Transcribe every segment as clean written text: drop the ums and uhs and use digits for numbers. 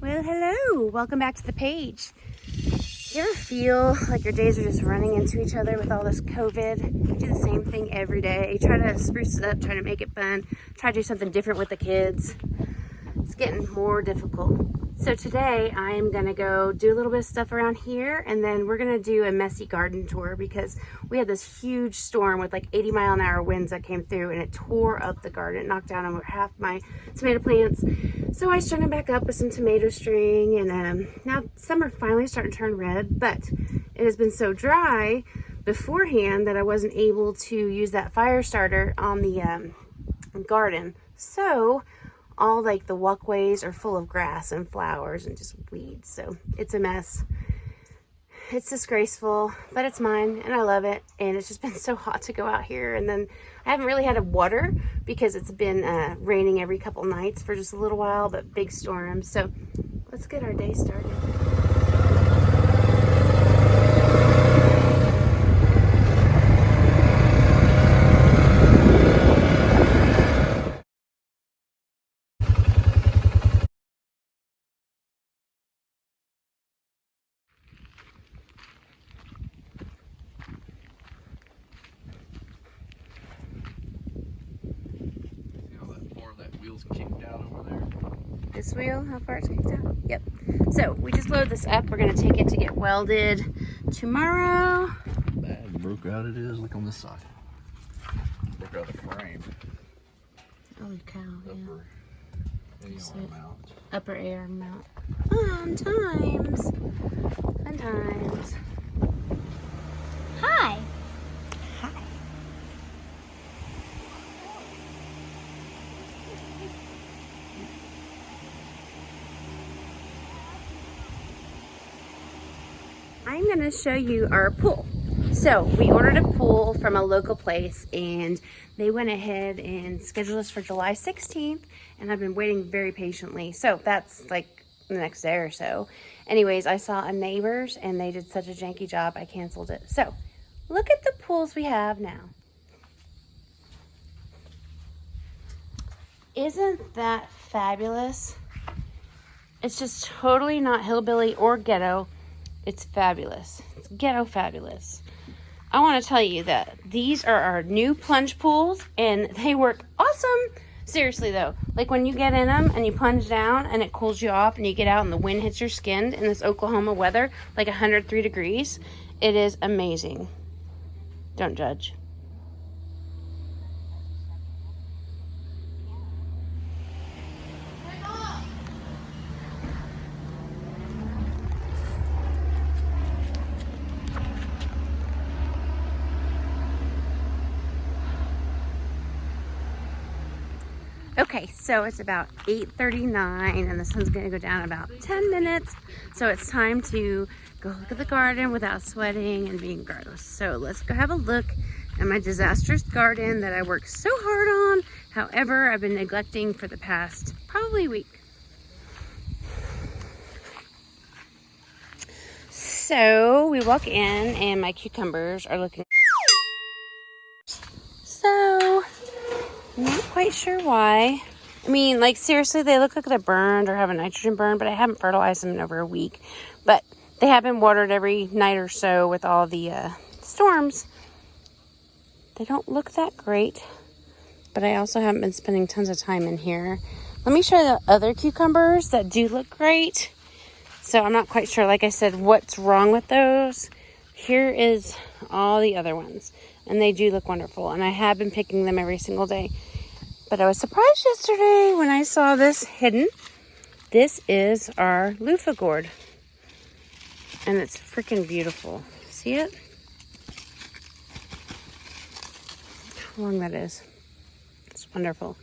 Well, hello. Welcome back to the page. You ever feel like your days are just running into each other with all this COVID? You do the same thing every day. You try to spruce it up, try to make it fun, try to do something different with the kids. It's getting more difficult. So today I am gonna go do a little bit of stuff around here, and then we're gonna do a messy garden tour because we had this huge storm with like 80-mile-an-hour winds that came through, and it tore up the garden. It knocked down over half my tomato plants. So I strung them back up with some tomato string, and now some are finally starting to turn red, but it has been so dry beforehand that I wasn't able to use that fire starter on the garden. So all like the walkways are full of grass and flowers and just weeds. So it's a mess. It's disgraceful, but it's mine and I love it. And it's just been so hot to go out here. And then I haven't really had a water because it's been raining every couple nights for just a little while, but big storms. So let's get our day started. Kicked out over there. This wheel, how far it's kicked out? Yep. So we just load this up. We're gonna take it to get welded tomorrow. Bad broke out it is. Look on this side. Broke out the frame. Holy cow, Upper Upper AR mount. air mount. Fun times. Fun times. Hi. Hi. I'm going to show you our pool. So we ordered a pool from a local place and they went ahead and scheduled us for July 16th, and I've been waiting very patiently. So that's like the next day or so. Anyways, I saw a neighbor's and they did such a janky job, I canceled it. So look at the pools we have now. Isn't that fabulous? It's just totally not hillbilly or ghetto. It's fabulous. It's ghetto fabulous. I want to tell you that these are our new plunge pools and they work awesome. Seriously though, like when you get in them and you plunge down and it cools you off and you get out and the wind hits your skin in this Oklahoma weather, like 103 degrees, it is amazing. Don't judge. Okay, so it's about 8:39 and the sun's gonna go down in about 10 minutes. So it's time to go look at the garden without sweating and being gross. So let's go have a look at my disastrous garden that I worked so hard on. However, I've been neglecting for the past probably week. So we walk in and my cucumbers are looking. So I'm not quite sure why. I mean, like seriously, they look like they're burned or have a nitrogen burn, but I haven't fertilized them in over a week. But they have been watered every night or so with all the storms. They don't look that great, but I also haven't been spending tons of time in here. Let me show you the other cucumbers that do look great. So I'm not quite sure, like I said, what's wrong with those. Here is all the other ones, and they do look wonderful, and I have been picking them every single day. But I was surprised yesterday when I saw this hidden. This is our loofah gourd, and it's freaking beautiful. See it? How long that is. It's wonderful.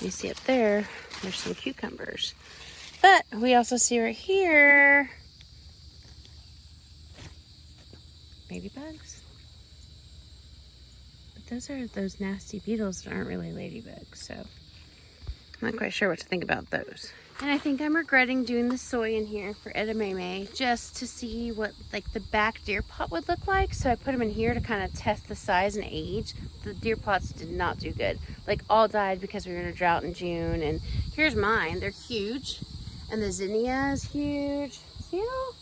You see it there. There's some cucumbers. But we also see right here ladybugs. But those are those nasty beetles that aren't really ladybugs, so I'm not quite sure what to think about those. And I think I'm regretting doing the soy in here for edamame just to see what like the back deer pot would look like. So I put them in here to kind of test the size and age. The deer pots did not do good. Like all died because we were in a drought in June. And here's mine. They're huge. And the zinnia is huge. See it all?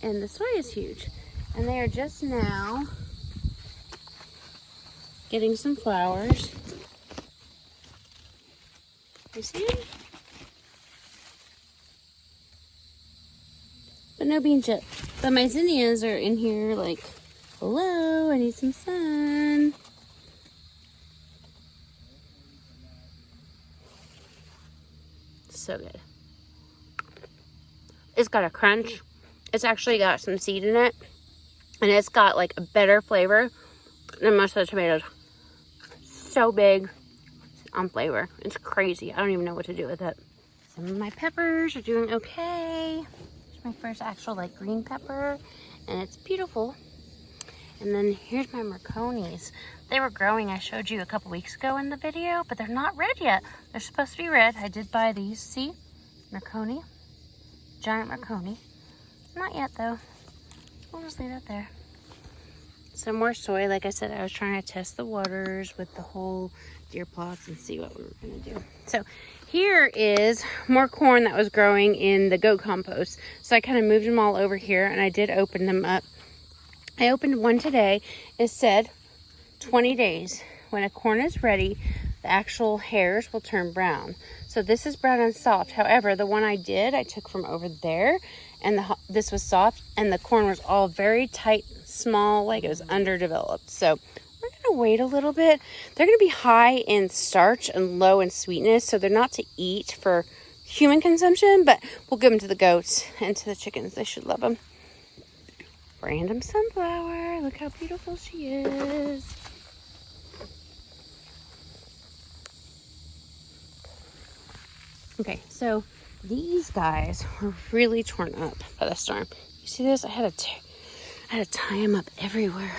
And the soy is huge. And they are just now getting some flowers. You see them? But no beans yet. But my zinnias are in here like, hello, I need some sun. So good. It's got a crunch. It's actually got some seed in it. And it's got like a better flavor than most of the tomatoes. So big on flavor. It's crazy. I don't even know what to do with it. Some of my peppers are doing okay. It's my first actual like green pepper. And it's beautiful. And then here's my merconis. They were growing, I showed you a couple weeks ago in the video, but they're not red yet. They're supposed to be red. I did buy these. See? Merconi. Giant merconi. Not yet though. We'll just leave that there. Some more soy. Like I said, I was trying to test the waters with the whole deer plots and see what we were going to do. So here is more corn that was growing in the goat compost. So I kind of moved them all over here and I did open them up. I opened one today. It said 20 days. When a corn is ready, the actual hairs will turn brown. So this is brown and soft. However, the one I did, I took from over there, and this was soft, and the corn was all very tight, small, like it was underdeveloped. So we're gonna wait a little bit. They're gonna be high in starch and low in sweetness, so they're not to eat for human consumption, but we'll give them to the goats and to the chickens. They should love them. Random sunflower. Look how beautiful she is. Okay, so these guys were really torn up by the storm. You see this? I had to tie them up everywhere.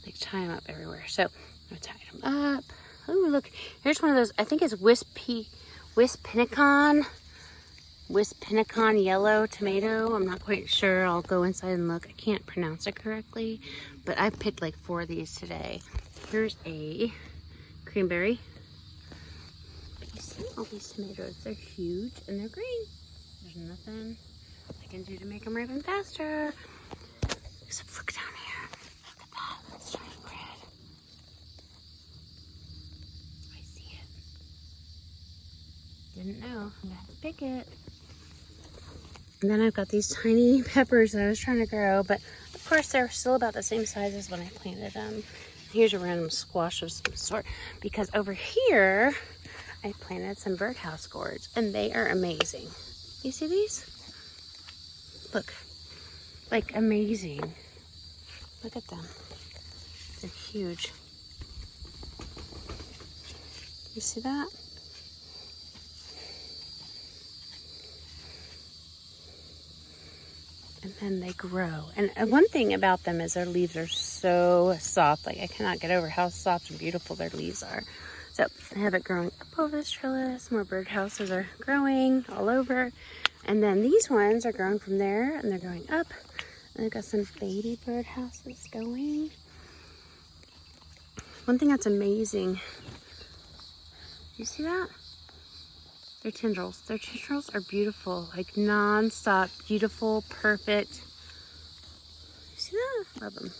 Like tie them up everywhere. So I tied them up. Oh, look. Here's one of those. I think it's Wispinicon yellow tomato. I'm not quite sure. I'll go inside and look. I can't pronounce it correctly, but I picked like 4 of these today. Here's a cranberry. You see all these tomatoes? They're huge and they're green. There's nothing I can do to make them ripen faster. Except look down here. Look at that. That's turning red. I see it. Didn't know. I'm gonna have to pick it. And then I've got these tiny peppers that I was trying to grow, but of course they're still about the same size as when I planted them. Here's a random squash of some sort, because over here I planted some birdhouse gourds and they are amazing. You see these? Look, like amazing. Look at them. They're huge. You see that? And then they grow. And one thing about them is their leaves are so soft. Like I cannot get over how soft and beautiful their leaves are. So I have it growing up over this trellis. More birdhouses are growing all over. And then these ones are growing from there and they're going up. And I've got some baby birdhouses going. One thing that's amazing. You see that? They're tendrils. Their tendrils are beautiful, like non-stop, beautiful, perfect. You see that? Love them.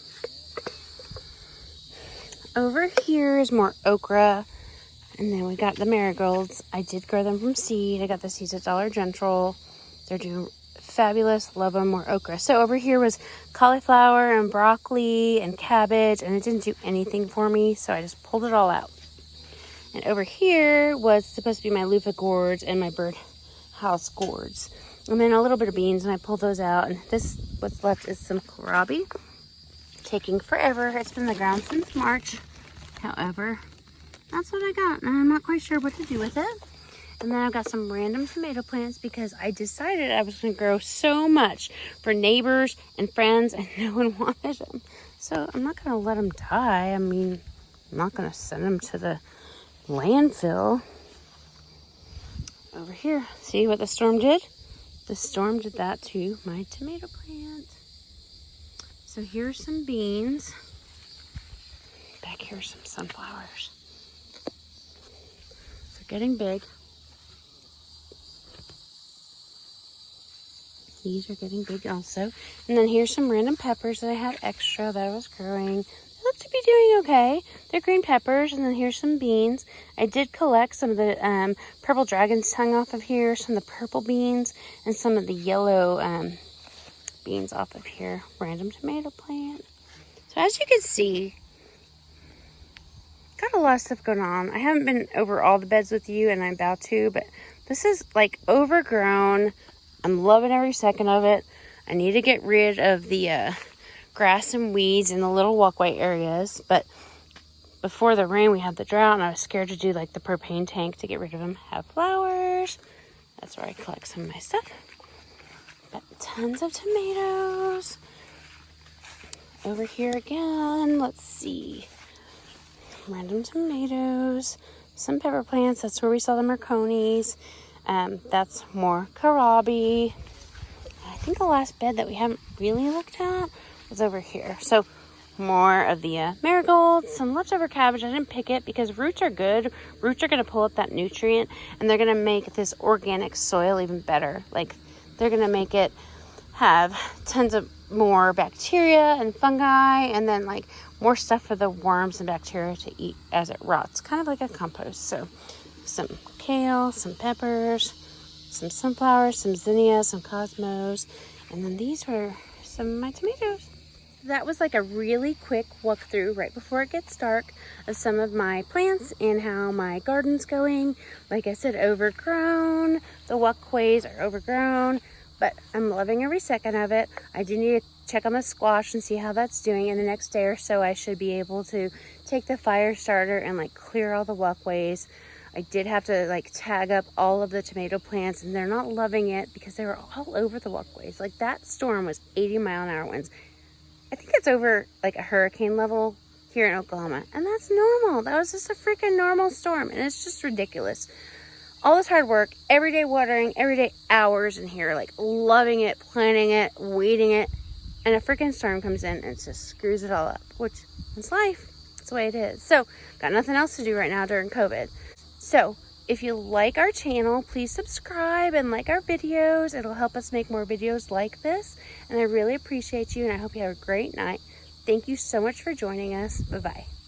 Over here is more okra. And then we got the marigolds. I did grow them from seed. I got the seeds at Dollar General. They're doing fabulous. Love them. More okra. So over here was cauliflower and broccoli and cabbage. And it didn't do anything for me. So I just pulled it all out. And over here was supposed to be my loofah gourds and my birdhouse gourds. And then a little bit of beans, and I pulled those out. And this, what's left is some kohlrabi. Taking forever. It's been in the ground since March. However, that's what I got. And I'm not quite sure what to do with it. And then I've got some random tomato plants because I decided I was going to grow so much for neighbors and friends, and no one wanted them. So I'm not going to let them die. I mean, I'm not going to send them to the landfill over here. See what the storm did? The storm did that to my tomato plant. So here's some beans. Back here are some sunflowers. They're getting big. These are getting big also. And then here's some random peppers that I had extra that I was growing. They look to be doing okay. They're green peppers. And then here's some beans. I did collect some of the purple dragon's tongue off of here, some of the purple beans, and some of the yellow beans off of here. Random tomato plant. So as you can see, got a lot of stuff going on. I haven't been over all the beds with you, and I'm about to, but this is like overgrown. I'm loving every second of it. I need to get rid of the grass and weeds in the little walkway areas. But before the rain, we had the drought, and I was scared to do like the propane tank to get rid of them. Have flowers. That's where I collect some of my stuff. Got tons of tomatoes. Over here again, let's see. Random tomatoes. Some pepper plants. That's where we saw the Merconis. That's more kohlrabi. I think the last bed that we haven't really looked at was over here. So more of the marigolds, some leftover cabbage. I didn't pick it because roots are good. Roots are going to pull up that nutrient, and they're going to make this organic soil even better. Like, they're going to make it have tons of more bacteria and fungi, and then like more stuff for the worms and bacteria to eat as it rots, kind of like a compost. So some kale, some peppers, some sunflowers, some zinnias, some cosmos, and then these were some of my tomatoes. That was like a really quick walkthrough right before it gets dark of some of my plants and how my garden's going. Like I said, overgrown. The walkways are overgrown, but I'm loving every second of it. I do need to check on the squash and see how that's doing. In the next day or so, I should be able to take the fire starter and like clear all the walkways. I did have to like tag up all of the tomato plants, and they're not loving it because they were all over the walkways. Like, that storm was 80-mile-an-hour winds. I think it's over like a hurricane level here in Oklahoma, and that's normal. That was just a freaking normal storm, and it's just ridiculous. All this hard work, everyday watering, everyday hours in here, like loving it, planting it, weeding it, and a freaking storm comes in and it just screws it all up, which is life. That's the way it is. So, got nothing else to do right now during COVID. So, if you like our channel, please subscribe and like our videos. It'll help us make more videos like this. And I really appreciate you, and I hope you have a great night. Thank you so much for joining us. Bye-bye.